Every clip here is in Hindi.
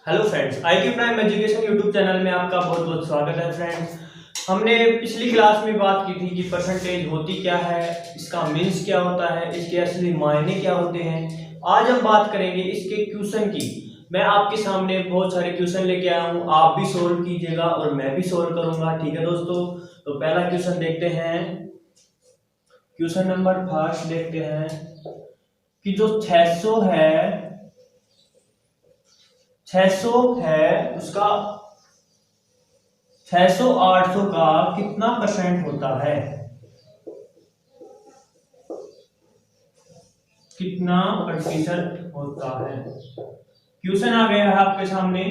Hello friends, IQ prime education YouTube channel में आपका बहुत बहुत स्वागत है फ्रेंड्स। हमने पिछली क्लास में बात की थी कि परसेंटेज होती क्या है, इसका मीन्स क्या होता है, इसके असली मायने क्या होते हैं। आज हम बात करेंगे इसके क्वेश्चन की। मैं आपके सामने बहुत सारे क्वेश्चन लेके आया हूँ, आप भी सोल्व कीजिएगा और मैं भी सोल्व करूंगा। ठीक है दोस्तों, तो पहला क्वेश्चन देखते हैं। क्वेश्चन नंबर फर्स्ट देखते हैं कि जो 600 है उसका 600 800 का कितना परसेंट होता है, कितना प्रतिशत होता है। क्वेश्चन आ गया है आपके सामने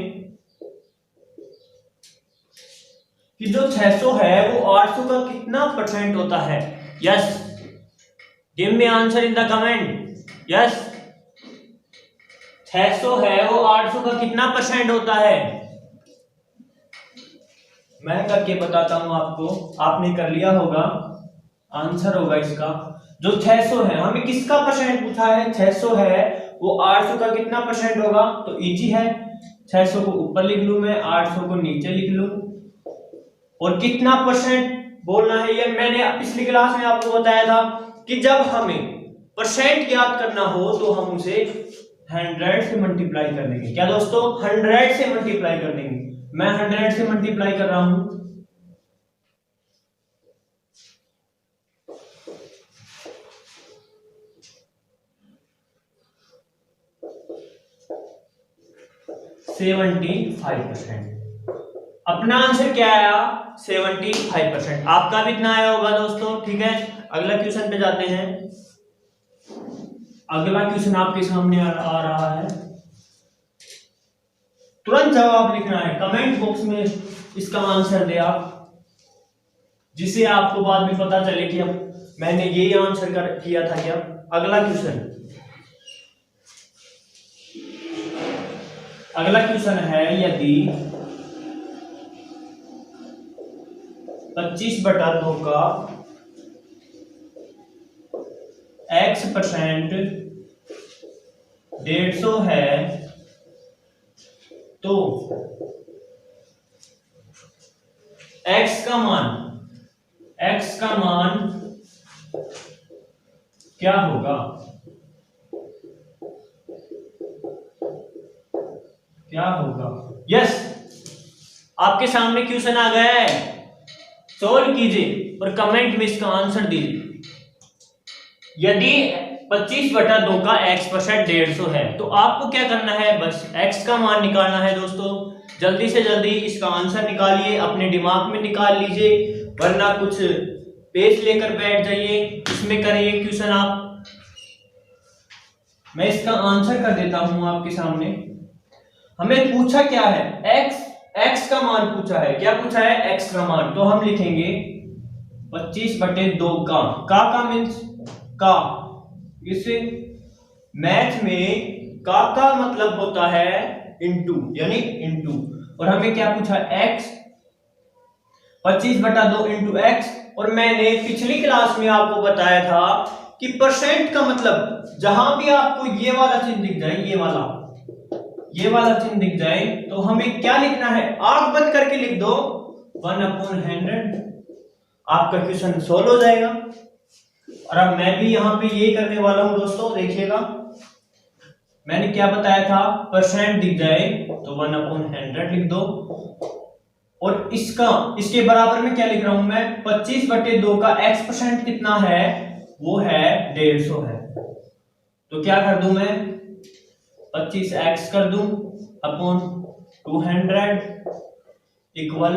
कि जो 600 है वो 800 का कितना परसेंट होता है। Yes, give me answer in the comment. Yes, 600 है वो 800 का कितना परसेंट होता है। मैं करके बताता हूं आपको, आपने कर लिया होगा। आंसर होगा इसका जो 600 है, हमें किसका परसेंट पूछा है। 600 है वो 800 का कितना परसेंट होगा, तो इजी है। 600 को ऊपर लिख लूं मैं, 800 को नीचे लिख लूं, और कितना परसेंट बोलना है ये मैंने पिछली क्लास में आपको बताया था कि जब हमें परसेंट याद करना हो तो हम उसे 100 से मल्टीप्लाई कर देंगे। क्या दोस्तों, 100 से मल्टीप्लाई कर देंगे। मैं 100 से मल्टीप्लाई कर रहा हूं। %75। अपना आंसर क्या आया, 75%। आपका भी इतना आया होगा दोस्तों। ठीक है, अगला क्वेश्चन पे जाते हैं। अगला क्वेश्चन आपके सामने आ रहा है, तुरंत जवाब लिखना है। कमेंट बॉक्स में इसका आंसर दे आप, जिसे आपको बाद में पता चले कि अब मैंने यही आंसर किया था क्या। अगला क्वेश्चन है, यदि 25/2 का x% 150 है तो x का मान क्या होगा। यस, आपके सामने क्वेश्चन आ गया है, सोल्व कीजिए और कमेंट में इसका आंसर दीजिए। यदि 25/2 का x% 150 है तो आपको क्या करना है, बस x का मान निकालना है दोस्तों। जल्दी से जल्दी इसका आंसर निकालिए, अपने दिमाग में निकाल लीजिए, वरना कुछ पेज लेकर बैठ जाइए, इसमें करिए क्वेश्चन आप। मैं इसका आंसर कर देता हूं आपके सामने। हमें पूछा क्या है, x का मान पूछा है। क्या पूछा है, x का मान। तो हम लिखेंगे 25/2 का मीन्स का। इसे मैथ में का मतलब होता है इनटू, यानी इनटू। और हमें क्या पूछा, x 25/2 इंटू एक्स। और मैंने पिछली क्लास में आपको बताया था कि परसेंट का मतलब जहां भी आपको ये वाला चिन्ह दिख जाए, ये वाला चिन्ह दिख जाए, तो हमें क्या लिखना है, आंख बंद करके लिख दो 1/100। आपका क्वेश्चन सोल्व हो जाएगा। और अब मैं भी यहां पे ये करने वाला हूं दोस्तों, देखिएगा। मैंने क्या बताया था, परसेंट दिख जाए तो 1/100 लिख दो, और इसके बराबर में क्या लिख रहा हूं मैं, 25/2 का x% कितना है, वो है 150 है। तो क्या कर दूं मैं, 25x कर दूं अपॉन 200 इक्वल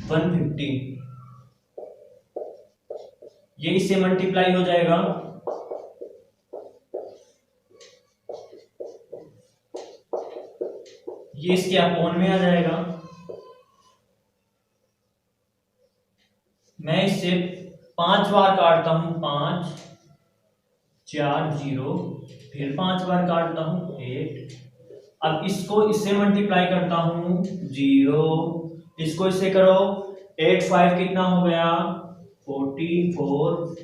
150। ये इससे मल्टीप्लाई हो जाएगा, ये इसके अपॉन में आ जाएगा। मैं इससे 5 बार काटता हूं, 5 4 0, फिर 5 बार काटता हूं 8। अब इसको इससे मल्टीप्लाई करता हूं 0, इसको इससे करो 8 5 कितना हो गया 44,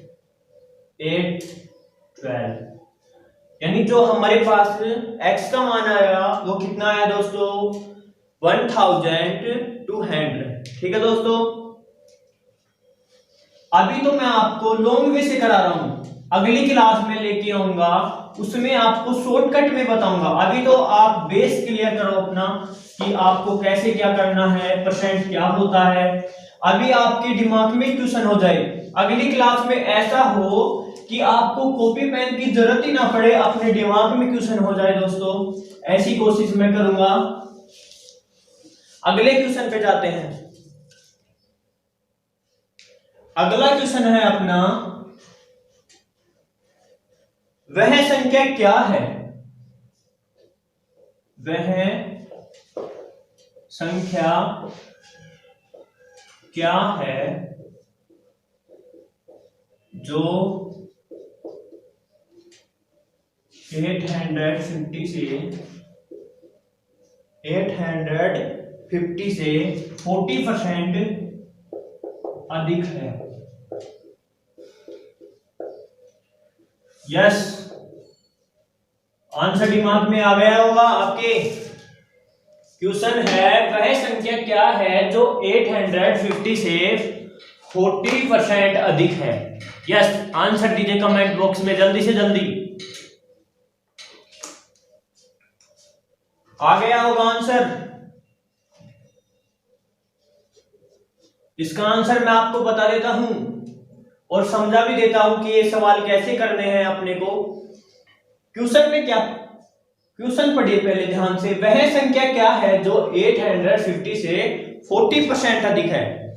8 12। यानी जो हमारे पास x का मान आया वो कितना आया दोस्तों, 1200। ठीक है दोस्तों, अभी तो मैं आपको लॉन्ग वे से करा रहा हूं, अगली क्लास में लेके आऊंगा, उसमें आपको शॉर्टकट में बताऊंगा। अभी तो आप बेस क्लियर करो अपना कि आपको कैसे क्या करना है, परसेंट क्या होता है, अभी आपके दिमाग में क्वेश्चन हो जाए। अगली क्लास में ऐसा हो कि आपको कॉपी पेन की जरूरत ही ना पड़े, अपने दिमाग में क्वेश्चन हो जाए दोस्तों, ऐसी कोशिश मैं करूंगा। अगले क्वेश्चन पे जाते हैं। अगला क्वेश्चन है अपना, वह संख्या क्या है, वह संख्या क्या है जो 850 से 40% अधिक है। यस, आंसर दिमाग में आ गया होगा आपके। क्वेश्चन है वह संख्या क्या है जो 850 से 40% अधिक है। यस, आंसर दीजिए कमेंट बॉक्स में जल्दी से जल्दी। आ गया होगा आंसर। इसका आंसर मैं आपको बता देता हूं और समझा भी देता हूं कि ये सवाल कैसे करने हैं अपने को। क्वेश्चन में क्या, क्वेश्चन पढ़िए पहले ध्यान से। वह संख्या क्या है जो 850 से 40% अधिक है,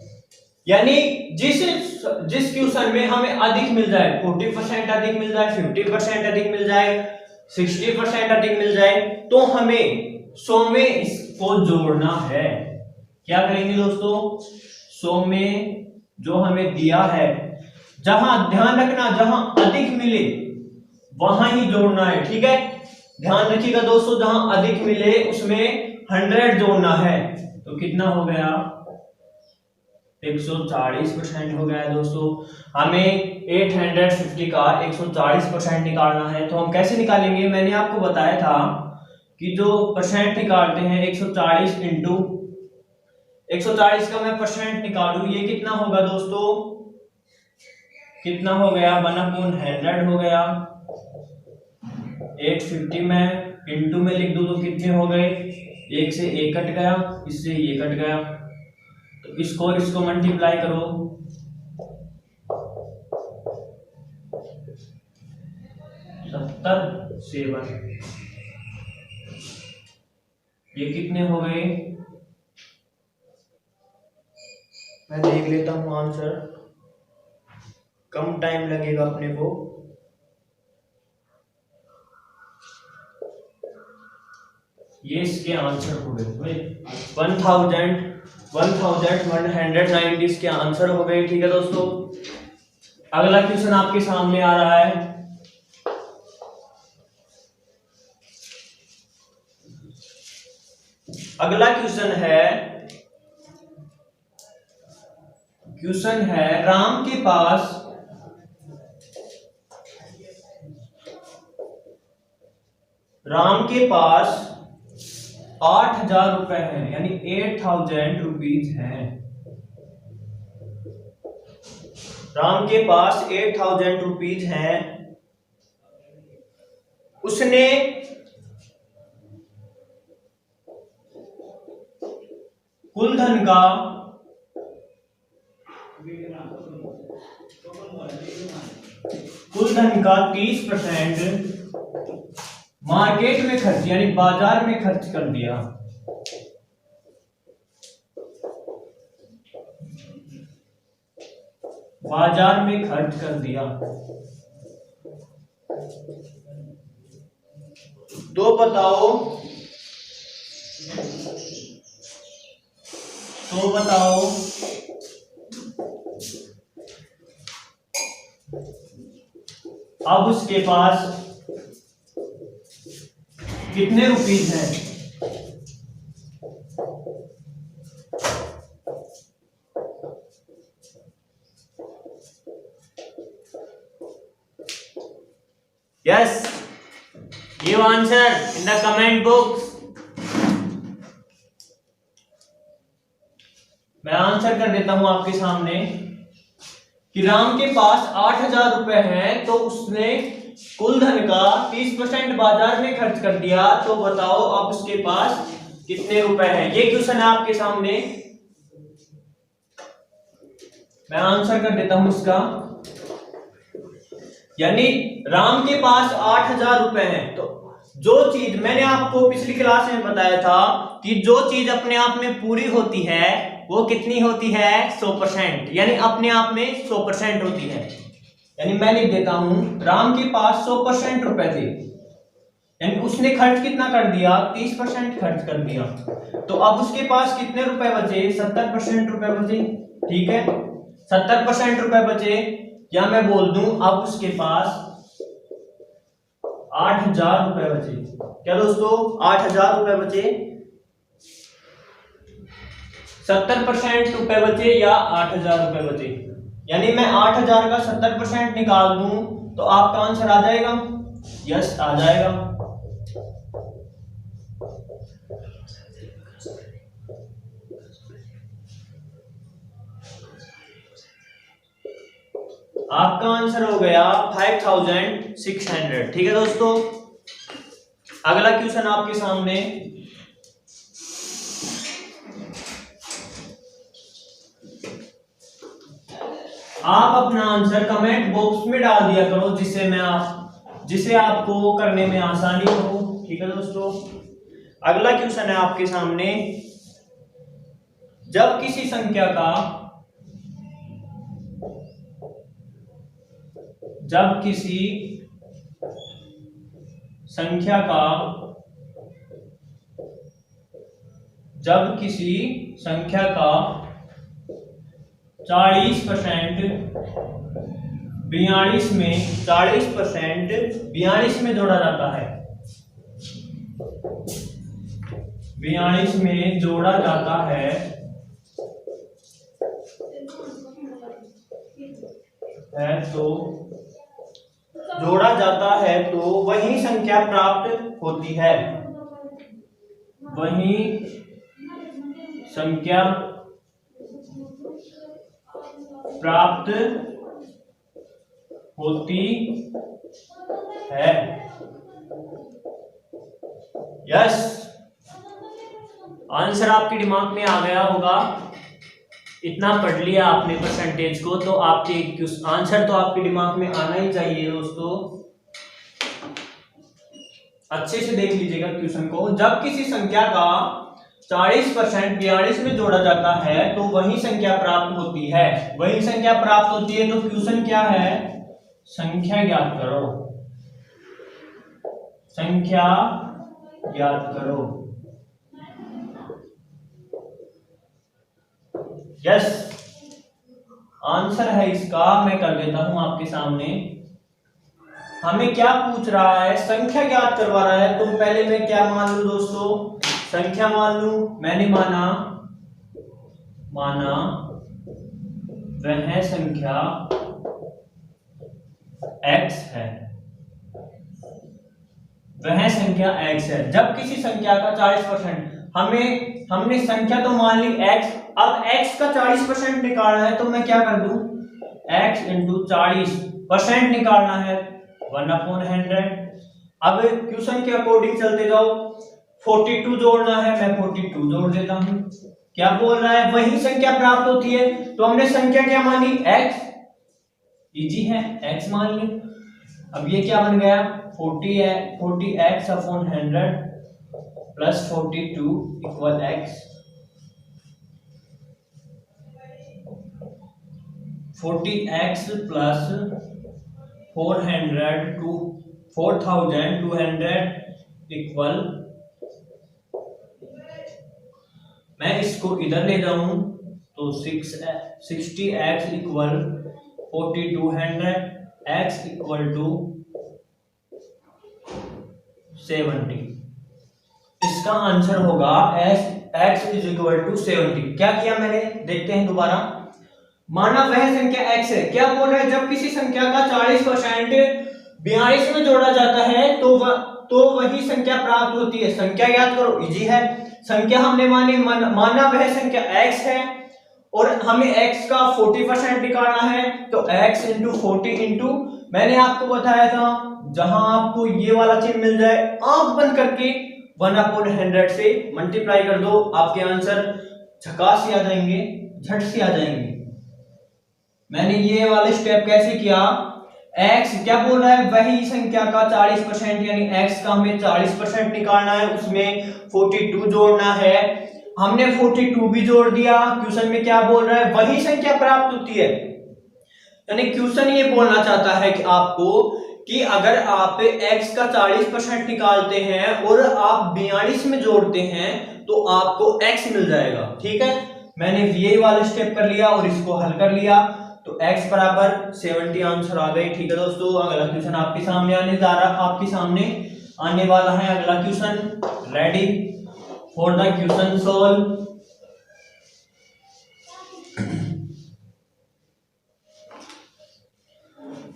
यानी जिस क्वेश्चन में हमें अधिक मिल जाए, 40% अधिक मिल जाए, 50% अधिक मिल जाए, 60% अधिक मिल जाए, तो हमें 100 में इसको जोड़ना है। क्या करेंगे दोस्तों, 100 में जो हमें दिया है, जहां ध्यान रखना जहां अधिक मिले वहां ही जोड़ना है। ठीक है, ध्यान रखिएगा दोस्तों, जहां अधिक मिले उसमें 100 जोड़ना है। तो कितना हो गया, 140% हो गया है दोस्तों। हमें 850 का 140% निकालना है, तो हम कैसे निकालेंगे, मैंने आपको बताया था कि जो परसेंट निकालते हैं 140 इंटू 140 का मैं परसेंट निकालू, ये कितना होगा दोस्तों, कितना हो गया, 1/100 हो गया। 850 में इंटू में लिख दूं तो कितने हो गए, एक से एक कट गया, इससे ये कट गया, तो इसको और इसको मल्टीप्लाई करो, 77, ये कितने हो गए, मैं देख लेता हूं आंसर, कम टाइम लगेगा अपने को। ये इसके आंसर हो गए 1190 इसके आंसर हो गए। ठीक है दोस्तों, अगला क्वेश्चन आपके सामने आ रहा है। अगला क्वेश्चन है राम के पास राम के पास 8,000 रुपए हैं, यानी 8,000 रुपीज हैं। राम के पास 8,000 रुपीज हैं। उसने कुल धन का कुल धन का 30% मार्केट में खर्च, यानी बाजार में खर्च कर दिया। बाजार में खर्च कर दिया, तो बताओ अब उसके पास कितने रुपीज हैं। Yes, give answer in the comment box. मैं आंसर कर देता हूं आपके सामने कि राम के पास 8,000 रुपए हैं तो उसने कुल धन का 30% बाजार में खर्च कर दिया, तो बताओ अब उसके पास कितने रुपए हैं। ये क्वेश्चन है आपके सामने, मैं आंसर कर देता हूं इसका। यानी राम के पास 8,000 रुपए हैं तो जो चीज मैंने आपको पिछली क्लास में बताया था कि जो चीज अपने आप में पूरी होती है वो कितनी होती है 100%, यानी अपने आप में 100% होती है। यानी मैं लिख देता हूं राम के पास 100% रुपए थे, यानी उसने खर्च कितना कर दिया 30% खर्च कर दिया, तो अब उसके पास कितने रुपए बचे 70% रुपए बचे। ठीक है, 70% रुपए बचे, या मैं बोल दूं अब उसके पास 8,000 रुपए बचे। क्या दोस्तों 8,000 रुपए बचे, 70% रुपए बचे या 8,000 रुपए बचे। यानी मैं 8,000 का 70% निकाल दूं तो आपका आंसर आ जाएगा, यस आ जाएगा। आपका आंसर हो गया 5,600। ठीक है दोस्तों, अगला क्वेश्चन आपके सामने। आप अपना आंसर कमेंट बॉक्स में डाल दिया करो जिसे आपको करने में आसानी हो। ठीक है दोस्तों, अगला क्वेश्चन है आपके सामने। जब किसी संख्या का जब किसी संख्या का 40% 42 में जोड़ा जाता है, 42 में जोड़ा जाता है तो वही संख्या प्राप्त होती है, वही संख्या प्राप्त होती है। यस, आंसर आपके दिमाग में आ गया होगा, इतना पढ़ लिया आपने परसेंटेज को, तो आपके आंसर तो आपके दिमाग में आना ही चाहिए दोस्तों। अच्छे से देख लीजिएगा क्वेश्चन को। जब किसी संख्या का 40% 42 में जोड़ा जाता है तो वही संख्या प्राप्त होती है, वही संख्या प्राप्त होती है। तो क्वेश्चन क्या है, संख्या ज्ञात करो, संख्या ज्ञात करो। यस, आंसर है इसका, मैं कर देता हूं आपके सामने। हमें क्या पूछ रहा है, संख्या ज्ञात करवा रहा है, तो पहले मैं क्या मान लूं दोस्तों, संख्या मान लूं। मैंने माना वह संख्या x है, वह संख्या x है। जब किसी संख्या का 40%, हमने संख्या तो मान ली x, अब x का 40% निकालना है तो मैं क्या कर दूं, x इंटू 40% निकालना है 1/100। अब क्वेश्चन के अकॉर्डिंग चलते जाओ, 42 जोड़ना है, मैं 42 जोड़ देता हूं। क्या बोल रहा है, वही संख्या प्राप्त होती है, तो हमने संख्या क्या मानी x, इजी है x मान ली। अब ये क्या बन गया 40x/100 plus 42 equal x। 40x plus 400 to 4200 equal, मैं इसको इधर ले जाऊं तो 60x equal 4200, x equal to 70। इसका आंसर होगा x इज इक्वल टू 70। क्या किया मैंने, देखते हैं दोबारा। माना वह संख्या x है, क्या बोल रहा है, जब किसी संख्या का 40% 42 में जोड़ा जाता है तो तो वही संख्या प्राप्त होती है। संख्या याद करो, इजी है। संख्या हमने माना वह संख्या x है और हमें x का 40% निकालना है, तो x इंटू 40 इंटू मैंने आपको बताया था जहां आपको ये वाला चिन्ह मिल जाए आंख बंद करके 1/100 से मल्टीप्लाई कर दो, आपके आंसर झकास से आ जाएंगे, झट से आ जाएंगे। मैंने ये वाले स्टेप कैसे किया, x क्या बोल रहा है, वही संख्या का 40% यानी x का हमें 40% निकालना है, उसमें 42 जोड़ना है। हमने 42 भी जोड़ दिया। क्वेश्चन में क्या बोल रहा है, वही संख्या प्राप्त होती है, यानी क्वेश्चन ये बोलना चाहता है कि आपको कि अगर आप x का 40% निकालते हैं और आप 42 में जोड़ते हैं तो आपको x मिल जाएगा। ठीक है, मैंने ये वाला स्टेप कर लिया और इसको हल कर लिया, तो x बराबर 70 आंसर आ गए। ठीक है दोस्तों, अगला क्वेश्चन आपके सामने आने वाला है। अगला question, ready for the question solve.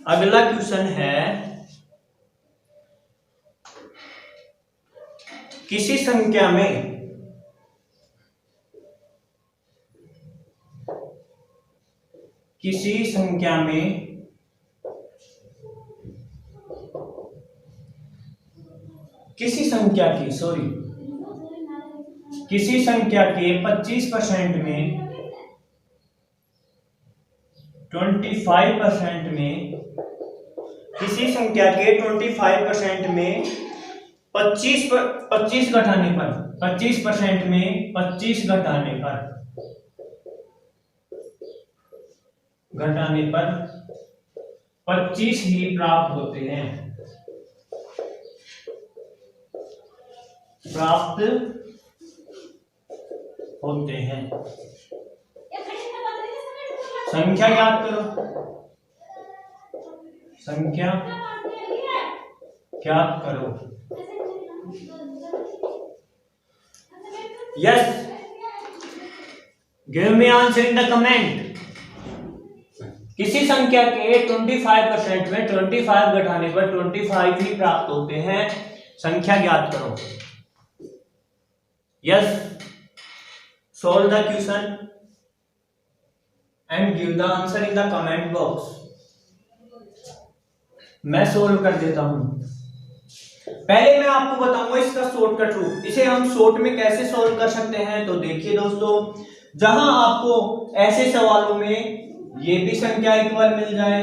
अगला क्वेश्चन है, किसी संख्या में किसी संख्या के 25% में 25% में किसी संख्या के 25% में 25 घटाने पर 25% में 25 घटाने पर 25 ही प्राप्त होते हैं, संख्या याद करो, संख्या याद करो। Yes, give me answer in the comment. किसी संख्या के 25% में 25 घटाने पर 25 ही प्राप्त होते हैं, संख्या ज्ञात करो। Yes, solve the question and give the answer in the comment box। मैं सोल्व कर देता हूं। पहले मैं आपको बताऊंगा इसका शॉर्टकट रूप, इसे हम शॉर्ट में कैसे सोल्व कर सकते हैं। तो देखिए दोस्तों, जहां आपको ऐसे सवालों में ये भी संख्या इक्वल मिल जाए,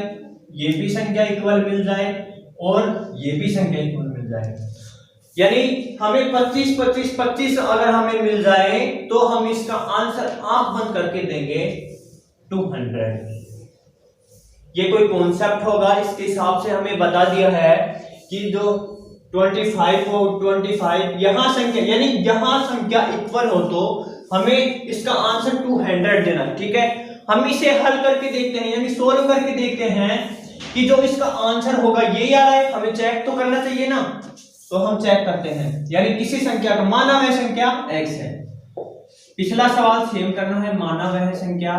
ये भी संख्या इक्वल मिल जाए और ये भी संख्या इक्वल मिल जाए, यानी हमें 25 25 25 अगर हमें मिल जाए तो हम इसका आंसर आंख बंद करके देंगे 200। ये कोई कॉन्सेप्ट होगा, इसके हिसाब से हमें बता दिया है कि जो 25 हो 25 यहां संख्या, यानी यहां संख्या इक्वल हो तो हमें इसका आंसर 200 देना है। ठीक है, हम इसे हल करके देखते हैं, यानी सोल्व करके देखते हैं कि जो इसका आंसर होगा यही आ रहा है, हमें चेक तो करना चाहिए ना, तो हम चेक करते हैं। यानी किसी संख्या का माना वह संख्या x है, पिछला सवाल सेम करना है, माना वह संख्या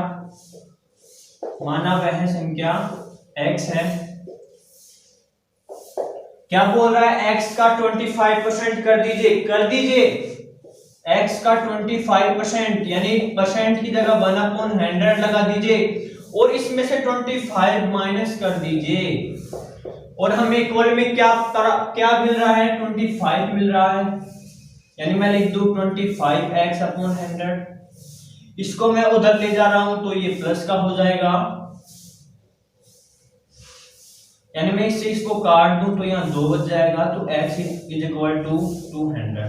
x है। क्या बोल रहा है, x का 25% कर दीजिए x का 25% यानी परसेंट की जगह 1/100 लगा दीजिए और इसमें से 25 माइनस कर दीजिए और हमें इक्वल में क्या मिल रहा है, 25 मिल रहा है, यानी मैं लिख दूं 25x/100। इसको मैं उधर ले जा रहा हूं तो ये प्लस का हो जाएगा, यानी मैं इससे इसको काट दूं तो यहाँ 2 बच जाएगा, तो x इज इक्वल टू 200।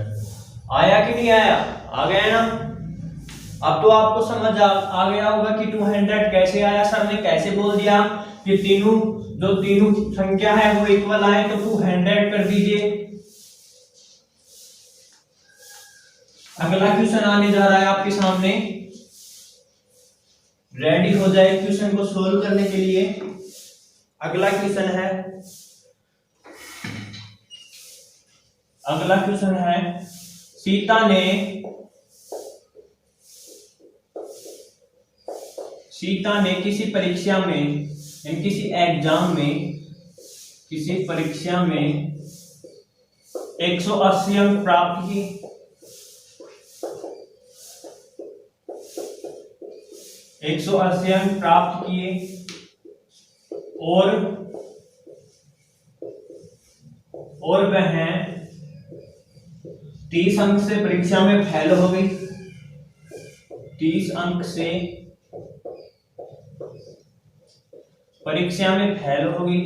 आया कि नहीं आया, आ गया ना। अब तो आपको समझ आ गया होगा कि 200 कैसे आया, सर ने कैसे बोल दिया कि तीनों संख्या है वो इक्वल आए तो 200 कर दीजिए। अगला क्वेश्चन आने जा रहा है आपके सामने, रेडी हो जाए क्वेश्चन को सोल्व करने के लिए। अगला क्वेश्चन है सीता ने किसी परीक्षा में, किसी एग्जाम में, किसी परीक्षा में 180 अंक प्राप्त किए। 180 अंक प्राप्त किए और वह 30 अंक से परीक्षा में फेल हो गई। 30 अंक से परीक्षा में फेल हो गई।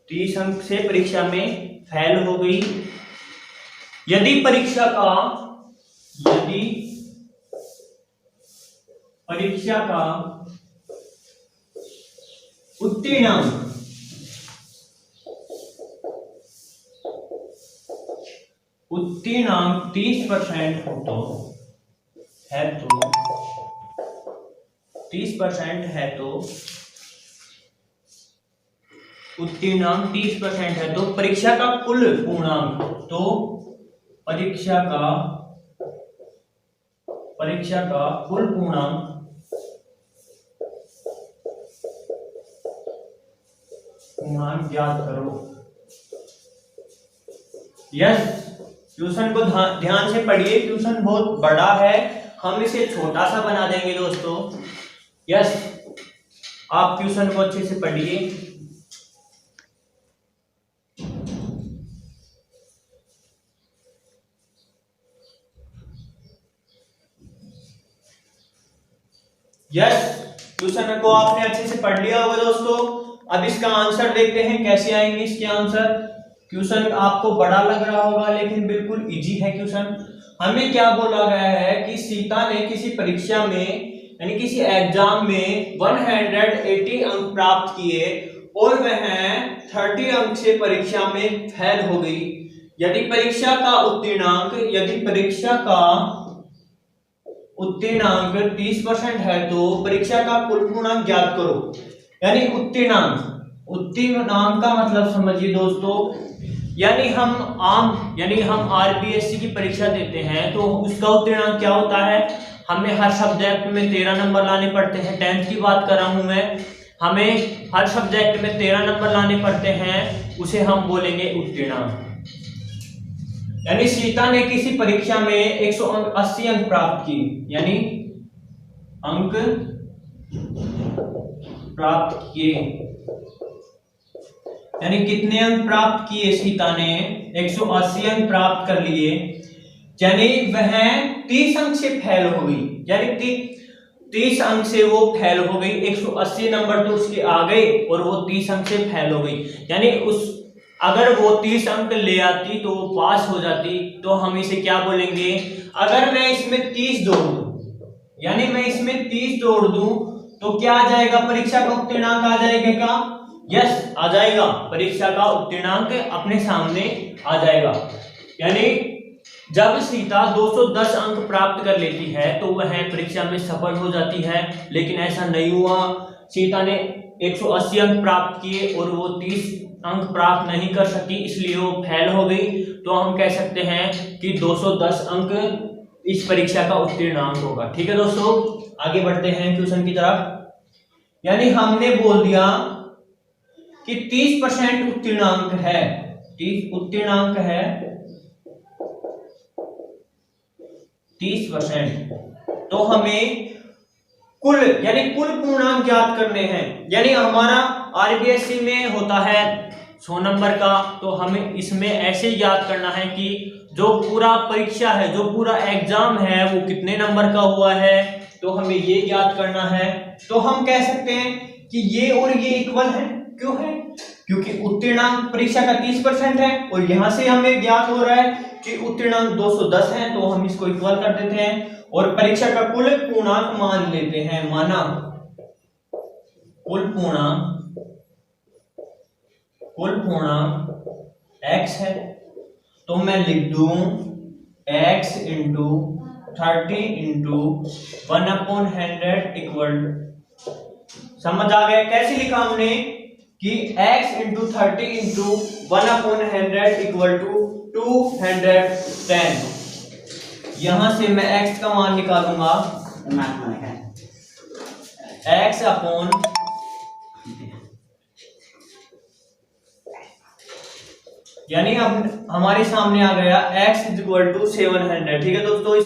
तीस अंक से परीक्षा में फेल हो गई। यदि परीक्षा का उत्तीर्णांक 30% हो तो 30% है तो उत्तीर्णांक 30% है तो परीक्षा का कुल पूर्णांक परीक्षा का कुल पूर्णांक ज्ञात करो। यस, ट्यूशन को ध्यान से पढ़िए। ट्यूशन बहुत बड़ा है, हम इसे छोटा सा बना देंगे दोस्तों। यस, आप ट्यूशन को अच्छे से पढ़िए। यस, ट्यूशन को आपने अच्छे से पढ़ लिया होगा दोस्तों। अब इसका आंसर देखते हैं कैसे आएंगे इसके आंसर। क्वेश्चन आपको बड़ा लग रहा होगा लेकिन बिल्कुल इजी है क्वेश्चन। हमें क्या बोला गया है कि सीता ने किसी परीक्षा में यानी किसी एग्जाम में 180 अंक प्राप्त किए और वह 30 अंक से परीक्षा में फेल हो गई। यदि परीक्षा का उत्तीर्णांक 30% है तो परीक्षा का कुल पूर्णांक ज्ञात करो। यानी उत्तीर्णांक का मतलब समझिए दोस्तों, यानी हम आरबीएससी की परीक्षा देते हैं तो उसका उत्तीर्णांक क्या होता है। हमें हर सब्जेक्ट में 13 नंबर लाने पड़ते हैं। 10th की बात कर रहा हूं मैं। हमें हर सब्जेक्ट में 13 नंबर लाने पड़ते हैं, उसे हम बोलेंगे उत्तीर्णांक। यानी सीता ने किसी परीक्षा में 180 अंक प्राप्त की, यानी अंक प्राप्त किए। यानी कितने अंक प्राप्त किए सीता ने? 180 अंक प्राप्त कर लिए। यानी वह 30 अंक से फेल हो गई। यानी 30 अंक से वो फेल हो गई। 180 नंबर तो उसके आ गए और वो 30 अंक से फेल हो गई। यानी अगर वो 30 अंक ले आती तो वो पास हो जाती। तो हम इसे क्या बोलेंगे? अगर मैं इसमें 30 जोड़ दूं, यानी मैं इसमें 30 जोड़ दूं तो क्या आ जाएगा? परीक्षा का उत्तीर्णांक आ जाएगा क्या? यस, आ जाएगा। परीक्षा का उत्तीर्णांक अपने सामने आ जाएगा। यानी जब सीता 210 अंक प्राप्त कर लेती है तो वह परीक्षा में सफल हो जाती है, लेकिन ऐसा नहीं हुआ। सीता ने 180 अंक प्राप्त किए और वो 30 अंक प्राप्त नहीं कर सकी, इसलिए वो फेल हो गई। तो हम कह सकते हैं कि 210 अंक इस परीक्षा का उत्तीर्णांक होगा। ठीक है दोस्तों, आगे बढ़ते हैं क्वेश्चन की तरफ। यानी हमने बोल दिया कि 30% उत्तीर्णांक है। 30 उत्तीर्णांक है 30%। तो हमें कुल पूर्णांक ज्ञात करने हैं। यानी हमारा आरबीएससी में होता है 100 नंबर का, तो हमें इसमें ऐसे याद करना है कि जो पूरा परीक्षा है, जो पूरा एग्जाम है, वो कितने नंबर का हुआ है, तो हमें ये याद करना है। तो हम कह सकते हैं कि ये और ये इक्वल है। क्यों है? क्योंकि उत्तीर्णांक परीक्षा का 30% है और यहां से हमें ज्ञात हो रहा है कि उत्तीर्णांक 210 है, तो हम इसको इक्वल कर देते हैं और परीक्षा का कुल पूर्णांक मान लेते हैं। माना कुल पूर्णांक x है, तो मैं लिख दूं x इंटू 30 इंटू 1/100 इक्वल। समझ आ गया कैसे लिखा हमने कि x into 30 into 1/100 equal to 210। यहां से मैं x का मान निकालूंगा, x अपॉन यानी अब हमारे सामने आ गया x इज इक्वल टू 700। ठीक है दोस्तों।